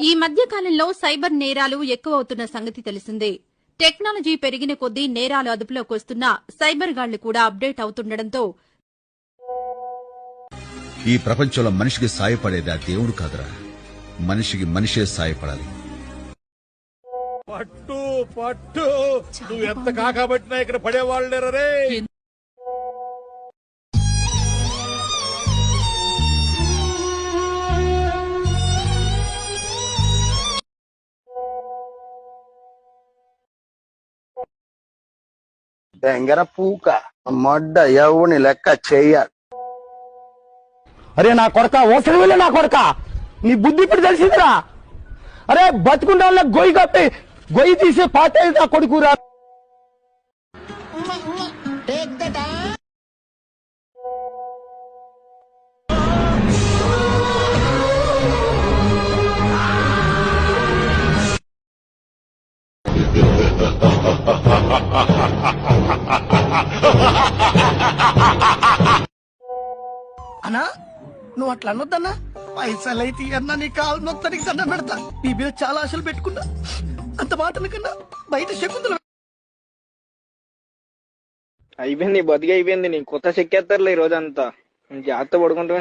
ఈ మధ్య కాలంలో సైబర్ నేరాలు ఎక్కువవుతున్న సంగతి తెలిసిందే. టెక్నాలజీ పెరిగిన కొద్దీ నేరాలు అదుపులోకి వస్తున్నా సైబర్ గాళ్లు కూడా అప్డేట్ అవుతుండటంతో ఈ ప్రపంచంలో మనిషికి సాయపడేది ఆ దేవుడు కాదురా, మనిషికి మనిషే సాయపడాలి. పట్టు పట్టు నువ్వు ఎంత కాకబట్టినా ఇక్కడ పడేవాళ్ళు లేరా రే. దెంగర పూక మొడ్డ ఎవని లెక్క చెయ్యాలి. అరే నా కొడక ఓసరి వెళ్ళి నా కొడక నీ బుద్ధి ఇప్పుడు తెలిసిందిరా. అరే బతుకుంటా వాళ్ళ గొయ్యి కప్పి గొయ్యి తీసే పాత నా కొడుకురా. అన్నా నువ్వు అట్లా అనొద్దన్నా. పైసలైతే అన్నా నీ కాలు మొత్తానికి దండం పెడతా. నీ మీద చాలా ఆశలు పెట్టుకున్నా. అంత మాటల కన్నా బయట శకుంతల అయిపోయింది, బతికి అయిపోయింది. నీ కొత్త చెక్కేస్తారులే ఈ రోజంతా. జాగ్రత్త పడుకుంటా.